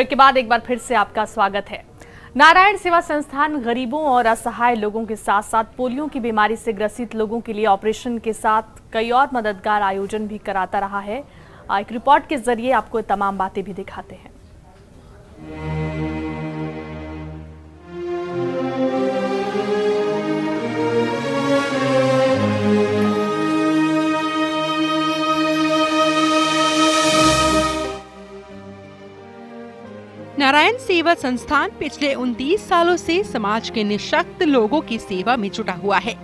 Break के बाद एक बार फिर से आपका स्वागत है। नारायण सेवा संस्थान गरीबों और असहाय लोगों के साथ साथ पोलियो की बीमारी से ग्रसित लोगों के लिए ऑपरेशन के साथ कई और मददगार आयोजन भी कराता रहा है। एक रिपोर्ट के जरिए आपको तमाम बातें भी दिखाते हैं। नारायण सेवा संस्थान पिछले 29 सालों से समाज के निःशक्त लोगों की सेवा में जुटा हुआ है।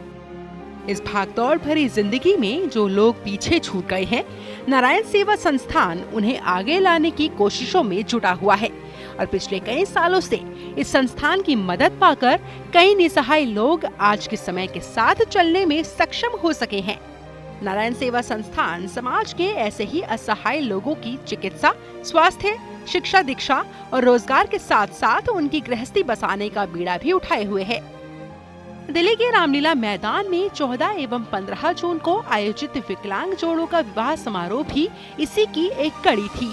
इस भागदौड़ भरी जिंदगी में जो लोग पीछे छूट गए हैं, नारायण सेवा संस्थान उन्हें आगे लाने की कोशिशों में जुटा हुआ है और पिछले कई सालों से इस संस्थान की मदद पाकर कई निसहाय लोग आज के समय के साथ चलने में सक्षम हो सके हैं। नारायण सेवा संस्थान समाज के ऐसे ही असहाय लोगों की चिकित्सा, स्वास्थ्य, शिक्षा, दीक्षा और रोजगार के साथ साथ उनकी गृहस्थी बसाने का बीड़ा भी उठाए हुए है। दिल्ली के रामलीला मैदान में 14 एवं 15 जून को आयोजित विकलांग जोड़ों का विवाह समारोह भी इसी की एक कड़ी थी।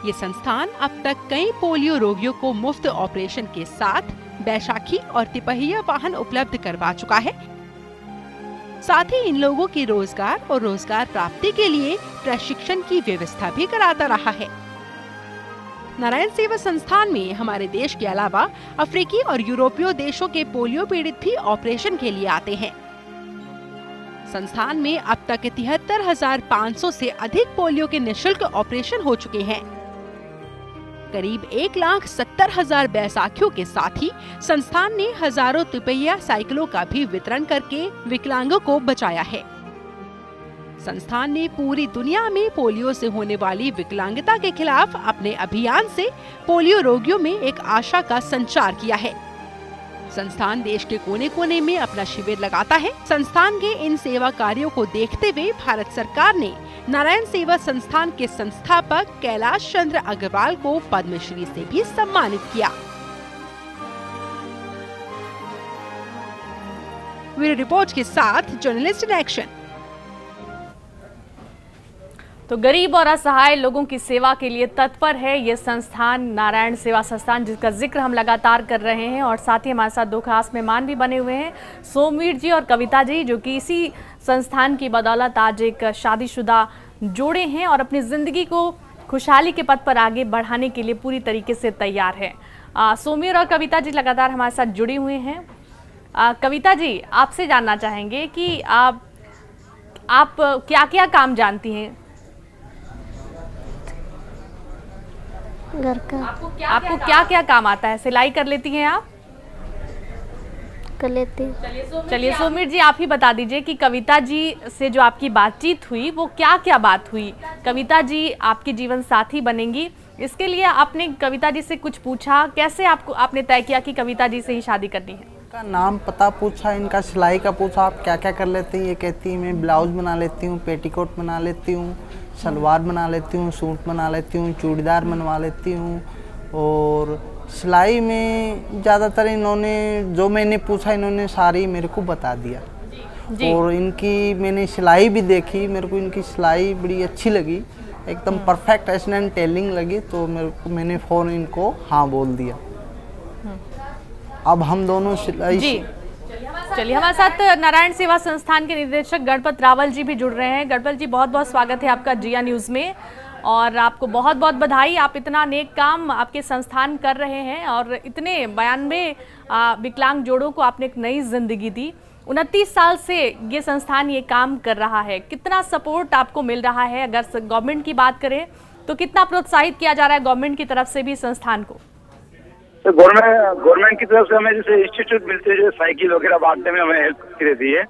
ये संस्थान अब तक कई पोलियो रोगियों को मुफ्त ऑपरेशन के साथ बैसाखी और तिपहिया वाहन उपलब्ध करवा चुका है। साथ ही इन लोगों के रोजगार और रोजगार प्राप्ति के लिए प्रशिक्षण की व्यवस्था भी कराता रहा है। नारायण सेवा संस्थान में हमारे देश के अलावा अफ्रीकी और यूरोपीय देशों के पोलियो पीड़ित भी ऑपरेशन के लिए आते हैं। संस्थान में अब तक 73,500 से अधिक पोलियो के निःशुल्क ऑपरेशन हो चुके हैं। करीब 1,70,000 बैसाखियों के साथ ही संस्थान ने हजारों तिपहिया साइकिलों का भी वितरण करके विकलांगों को बचाया है। संस्थान ने पूरी दुनिया में पोलियो से होने वाली विकलांगता के खिलाफ अपने अभियान से पोलियो रोगियों में एक आशा का संचार किया है। संस्थान देश के कोने कोने में अपना शिविर लगाता है। संस्थान के इन सेवा कार्यों को देखते हुए भारत सरकार ने नारायण सेवा संस्थान के संस्थापक कैलाश चंद्र अग्रवाल को पद्मश्री से भी सम्मानित किया। ब्यूरो रिपोर्ट के साथ जर्नलिस्ट इन एक्शन। तो गरीब और असहाय लोगों की सेवा के लिए तत्पर है ये संस्थान नारायण सेवा संस्थान, जिसका जिक्र हम लगातार कर रहे हैं। और साथ ही हमारे साथ दो खास मेहमान भी बने हुए हैं, सोमवीर जी और कविता जी, जो कि इसी संस्थान की बदौलत आज एक शादीशुदा जोड़े हैं और अपनी ज़िंदगी को खुशहाली के पथ पर आगे बढ़ाने के लिए पूरी तरीके से तैयार है। सोमवीर और कविता जी लगातार हमारे साथ जुड़े हुए हैं। कविता जी, आपसे जानना चाहेंगे कि आप क्या क्या काम जानती हैं? घर का। आपको क्या क्या काम आता है? सिलाई कर लेती हैं आप? कर लेती। चलिए सोमवीर जी, आप ही बता दीजिए कि कविता जी से जो आपकी बातचीत हुई वो क्या क्या बात हुई। कविता जी आपकी जीवन साथी बनेंगी, इसके लिए आपने कविता जी से कुछ पूछा? कैसे आपने तय किया कि कविता जी से ही शादी करनी है? का नाम पता पूछा, इनका सिलाई का पूछा, आप क्या क्या कर लेती हैं? ये कहती है मैं ब्लाउज बना लेती हूँ, पेटीकोट बना लेती हूँ, सलवार बना लेती हूँ, सूट बना लेती हूँ, चूड़ीदार बनवा लेती हूँ। और सिलाई में ज़्यादातर इन्होंने जो मैंने पूछा इन्होंने सारी मेरे को बता दिया। और इनकी मैंने सिलाई भी देखी, मेरे को इनकी सिलाई बड़ी अच्छी लगी, एकदम परफेक्ट एंड टेलिंग लगी। तो मैंने फ़ौरन इनको हाँ बोल दिया। अब हम दोनों सिलाई। चलिए हमारे साथ नारायण सेवा संस्थान के निदेशक गणपत रावल जी भी जुड़ रहे हैं। गणपत जी, बहुत बहुत स्वागत है आपका जिया न्यूज़ में और आपको बहुत बहुत बधाई। आप इतना नेक काम आपके संस्थान कर रहे हैं और इतने 92 विकलांग जोड़ों को आपने एक नई जिंदगी दी। 29 साल से ये संस्थान ये काम कर रहा है। कितना सपोर्ट आपको मिल रहा है? अगर गवर्नमेंट की बात करें तो कितना प्रोत्साहित किया जा रहा है गवर्नमेंट की तरफ से भी संस्थान को? तो गवर्नमेंट की तरफ से हमें जैसे इंस्टीट्यूट मिलते हैं, जो साइकिल वगैरह बांटने में हमें हेल्प करती रहती है।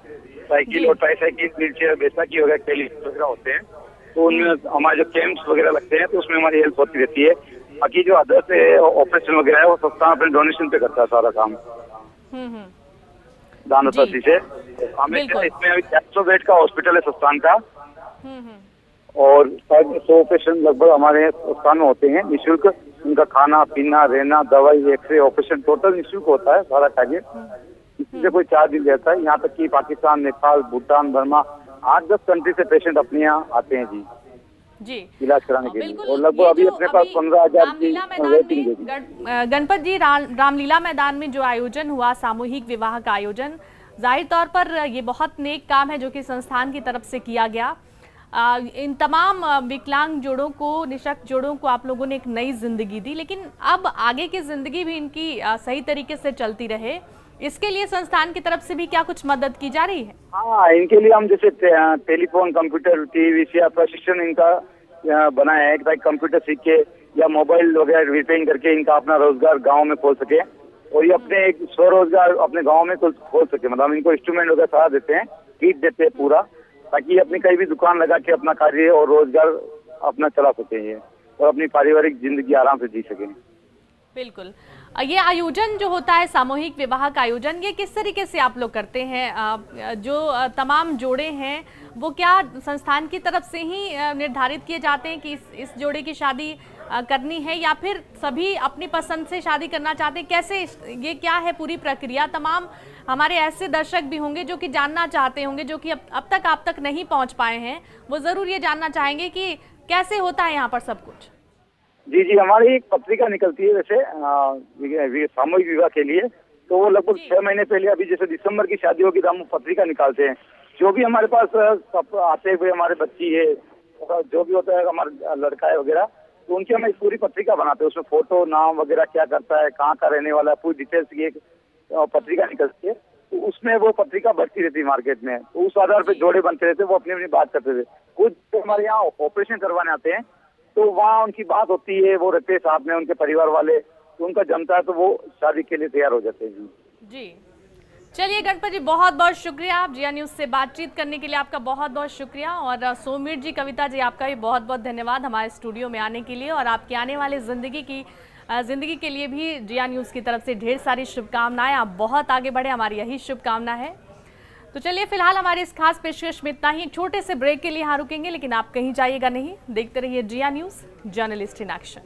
साइकिल और ट्राईसाइकिल, व्हील चेयर, बैसाखी वगैरह टेलीफोन वगैरह होते हैं, तो उनमें हमारे जो कैंप्स वगैरह लगते हैं तो उसमें हमारी हेल्प होती रहती है। बाकी जो अदर्स ऑपरेशन वगैरह है वो संस्थान अपने डोनेशन पे करता है सारा काम, दान राशि से। हमें इसमें अभी 400 बेड का हॉस्पिटल है संस्थान का और 100 पेशेंट लगभग हमारे संस्थान में होते हैं निःशुल्क। उनका खाना पीना, रहना, दवाई, एक्सरे, ऑपरेशन टोटल निःशुल्क होता है सारा पैकेज। किसी से कोई चार्ज नहीं रहता है। यहाँ तक कि पाकिस्तान, नेपाल, भूटान, बर्मा 8-10 कंट्री से पेशेंट अपने यहाँ आते हैं जी। जी इलाज कराने के लिए। बिल्कुल। और लगभग ये अभी जो अपने पास अभी 15,000 की रामलीला मैदान वेटिंग में है। गणपत जी रामलीला मैदान में जो आयोजन हुआ, सामूहिक विवाह का आयोजन, जाहिर तौर पर ये बहुत नेक काम है जो कि संस्थान की तरफ से किया गया। इन तमाम विकलांग जोड़ों को, निःशक्त जोड़ों को आप लोगों ने एक नई जिंदगी दी, लेकिन अब आगे की जिंदगी भी इनकी सही तरीके से चलती रहे, इसके लिए संस्थान की तरफ से भी क्या कुछ मदद की जा रही है? हाँ, इनके लिए हम जैसे टेलीफोन, कंप्यूटर, टीवी से प्रशिक्षण इनका बनाया है ताकि कंप्यूटर सीख के या मोबाइल वगैरह रिपेयरिंग करके इनका अपना रोजगार गांव में खोल सके और ये अपने एक स्वरोजगार अपने गांव में खोल सके। मतलब इनको इंस्ट्रूमेंट वगैरह सारा देते हैं, किट देते हैं पूरा, ताकि ये अपनी कहीं भी दुकान लगा के अपना कार्य और रोजगार अपना चला सके ये और अपनी पारिवारिक जिंदगी आराम से जी सके। बिल्कुल। ये आयोजन जो होता है, सामूहिक विवाह का आयोजन, ये किस तरीके से आप लोग करते हैं? जो तमाम जोड़े हैं वो क्या संस्थान की तरफ से ही निर्धारित किए जाते हैं कि इस जोड़े की शादी करनी है, या फिर सभी अपनी पसंद से शादी करना चाहते हैं? कैसे, ये क्या है पूरी प्रक्रिया? तमाम हमारे ऐसे दर्शक भी होंगे जो कि जानना चाहते होंगे, जो कि अब तक आप तक नहीं पहुंच पाए हैं, वो जरूर ये जानना चाहेंगे कि कैसे होता है यहाँ पर सब कुछ। जी, हमारी एक पत्रिका निकलती है वैसे सामूहिक विवाह के लिए, तो वो लगभग 6 महीने पहले, अभी जैसे दिसंबर की शादी होगी तो हम पत्रिका निकालते हैं। जो भी हमारे पास आते हुए हमारे बच्ची है, जो भी होता है हमारा लड़का है वगैरह, तो उनकी हम एक पूरी पत्रिका बनाते हैं। उसमें फोटो, नाम वगैरह, क्या करता है, कहाँ का रहने वाला है, पूरी डिटेल्स की एक पत्रिका निकलती है। तो उसमें वो पत्रिका बढ़ती रहती है मार्केट में, तो उस आधार पर जोड़े बनते रहते, वो अपनी अपनी बात करते थे। कुछ हमारे यहाँ ऑपरेशन करवाने आते हैं तो वहाँ उनकी बात होती है, वो रहते हैं साथ में, उनके परिवार वाले, तो उनका जमता है तो वो शादी के लिए तैयार हो जाते हैं। जी चलिए गणपत जी, बहुत बहुत शुक्रिया, आप जिया न्यूज़ से बातचीत करने के लिए आपका बहुत बहुत शुक्रिया। और सोमवीर जी, कविता जी, आपका भी बहुत बहुत धन्यवाद हमारे स्टूडियो में आने के लिए, और आपकी आने वाले ज़िंदगी के लिए भी जिया न्यूज़ की तरफ से ढेर सारी शुभकामनाएं। आप बहुत आगे बढ़े, हमारी यही शुभकामना है। तो चलिए फिलहाल हमारे इस खास पेशकश में इतना ही। एक छोटे से ब्रेक के लिए यहाँ रुकेंगे, लेकिन आप कहीं जाइएगा नहीं, देखते रहिए जिया न्यूज़, जर्नलिस्ट इन एक्शन।